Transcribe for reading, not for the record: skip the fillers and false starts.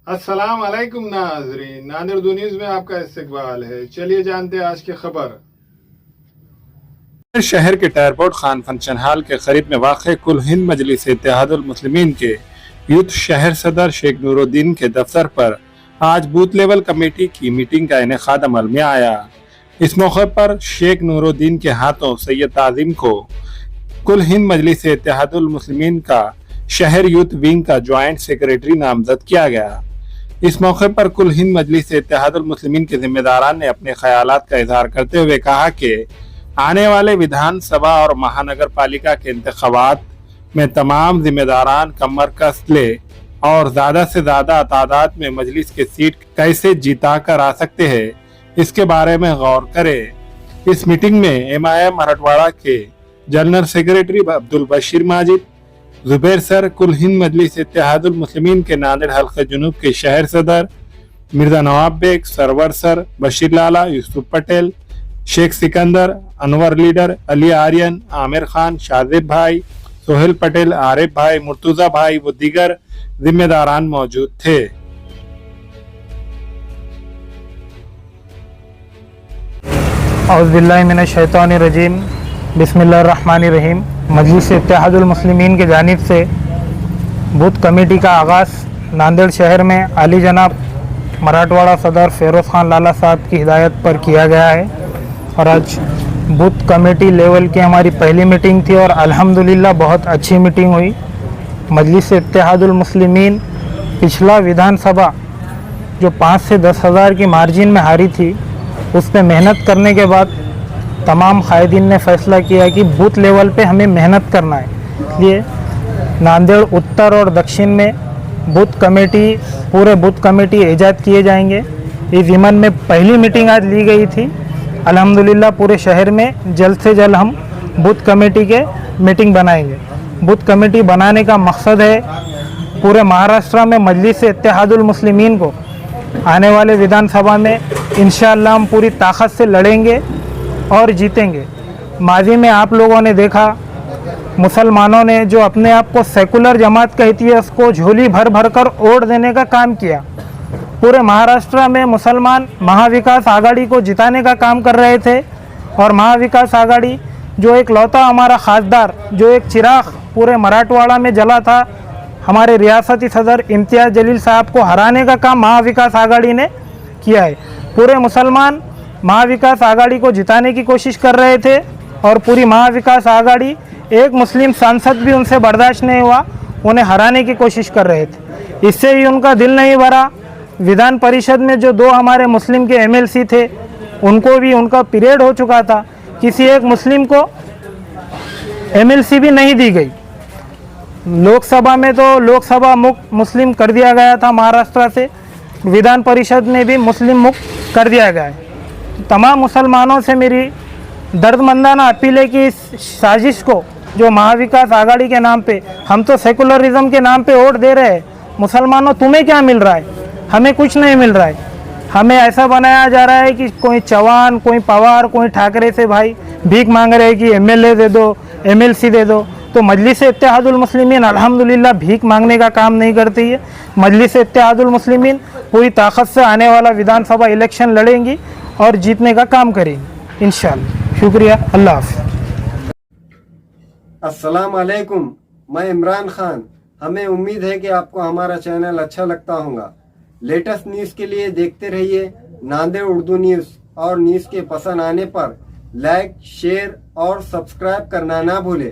अस्सलाम वालेकुम नाजरीन, नादिर उर्दू न्यूज में आपका इस्तकबाल है। चलिए जानते हैं आज की खबर। शहर के टायरपोर्ट खान फंक्शन हॉल के करीब में वाक़ कुल हिंद मजलिस इत्तेहादुल मुस्लिमीन के यूथ शहर सदर शेख नूरुद्दीन के दफ्तर पर आज बूथ लेवल कमेटी की मीटिंग का इनेकाद अमल में आया। इस मौके पर शेख नूरुद्दीन के हाथों सैयद ताजिम को कुल हिंद मजलिस इत्तेहादुल मुस्लिमीन का शहर यूथ विंग का ज्वाइंट सेक्रेटरी नामजद किया गया। इस मौके पर कुल हिंद मजलिस इत्तेहादुल मुस्लिमीन के जिम्मेदारान ने अपने ख्यालात का इजहार करते हुए कहा कि आने वाले विधानसभा और महानगर पालिका के इंतखाबात में तमाम जिम्मेदारान कमर कस ले और ज्यादा से ज्यादा तादाद में मजलिस के सीट कैसे जीता कर आ सकते हैं, इसके बारे में गौर करे। इस मीटिंग में MIM मराठवाड़ा के general secretary Abdul Bashir Majid, Zubair sir कुल हिंद मजलिस इत्तेहादुल मुस्लिमीन के नांदेड़ हल्का जुनूब के शहर सदर, मिर्जा नवाब बेग, सरवर सर, बशीर लाला, यूसुफ पटेल, शेख सिकंदर, अनवर लीडर, अली आर्यन, आमिर खान, शाजिब भाई, सोहेल पटेल, आरिफ भाई, मुर्तुजा भाई व दीगर जिम्मेदारान मौजूद थे। औज़ुबिल्लाहि मिनश्शैतानिर्रजीम, बिस्मिल्लाहिर्रहमानिर्रहीम। मजलिस इत्तेहादुल मुस्लिमीन की जानिब से बूथ कमेटी का आगाज़ नांदेड़ शहर में आली जनाब मराठवाड़ा सदर फ़िरोज़ खान लाला साहब की हिदायत पर किया गया है और आज बूथ कमेटी लेवल की हमारी पहली मीटिंग थी और अल्हम्दुलिल्लाह बहुत अच्छी मीटिंग हुई। मजलिस इत्तेहादुल मुस्लिमीन पिछला विधानसभा जो 5 से 10 हज़ार की मार्जिन में हारी थी, उस पर मेहनत करने के बाद तमाम कायदीन ने फैसला किया कि बूथ लेवल पे हमें मेहनत करना है। इसलिए नांदेड़ उत्तर और दक्षिण में पूरे बूथ कमेटी ईजाद किए जाएंगे। इस ज़िमन में पहली मीटिंग आज ली गई थी। अल्हम्दुलिल्लाह पूरे शहर में जल्द से जल्द हम बूथ कमेटी के मीटिंग बनाएंगे। बूथ कमेटी बनाने का मकसद है पूरे महाराष्ट्र में मजलिस इत्तेहादुल मुस्लिमीन को आने वाले विधानसभा में इंशाअल्लाह हम पूरी ताकत से लड़ेंगे और जीतेंगे। माजी में आप लोगों ने देखा मुसलमानों ने जो अपने आप को सेकुलर जमात कहती है उसको झोली भर भर कर वोट देने का काम किया। पूरे महाराष्ट्र में मुसलमान महाविकास आघाड़ी को जिताने का काम कर रहे थे और महाविकास आघाड़ी जो एक लौता हमारा खासदार, जो एक चिराग पूरे मराठवाड़ा में जला था, हमारे रियासती सदर इम्तियाज़ जलील साहब को हराने का काम महाविकास आघाड़ी ने किया है। पूरे मुसलमान महाविकास आघाड़ी को जिताने की कोशिश कर रहे थे और पूरी महाविकास आघाड़ी, एक मुस्लिम सांसद भी उनसे बर्दाश्त नहीं हुआ, उन्हें हराने की कोशिश कर रहे थे। इससे ही उनका दिल नहीं भरा। विधान परिषद में जो 2 हमारे मुस्लिम के MLC थे, उनको भी उनका पीरियड हो चुका था, किसी एक मुस्लिम को MLC भी नहीं दी गई। लोकसभा में तो लोकसभा मुक्त मुस्लिम कर दिया गया था महाराष्ट्र से, विधान परिषद में भी मुस्लिम मुक्त कर दिया गया है। तमाम मुसलमानों से मेरी दर्दमंदाना अपील है कि इस साजिश को जो महाविकास आघाड़ी के नाम पे, हम तो सेकुलरिज्म के नाम पे वोट दे रहे हैं, मुसलमानों तुम्हें क्या मिल रहा है? हमें कुछ नहीं मिल रहा है। हमें ऐसा बनाया जा रहा है कि कोई चौहान, कोई पवार, कोई ठाकरे से भाई भीख मांग रहे हैं कि MLA दे दो, MLC दे दो। तो मजलिस इत्तेहादुल मुस्लिमीन अल्हम्दुलिल्लाह भीख मांगने का काम नहीं करती है। मजलिस इत्तेहादुल मुस्लिमीन पूरी ताकत से आने वाला विधानसभा इलेक्शन लड़ेंगी और जीतने का काम करेंगी इंशाअल्लाह। शुक्रिया, अल्लाह हाफ़िज़। अस्सलाम वालेकुम, मैं इमरान खान। हमें उम्मीद है कि आपको हमारा चैनल अच्छा लगता होगा। लेटेस्ट न्यूज़ के लिए देखते रहिए नांदेड़ उर्दू न्यूज़ और न्यूज़ के पसंद आने पर लाइक, शेयर और सब्सक्राइब करना ना भूलें।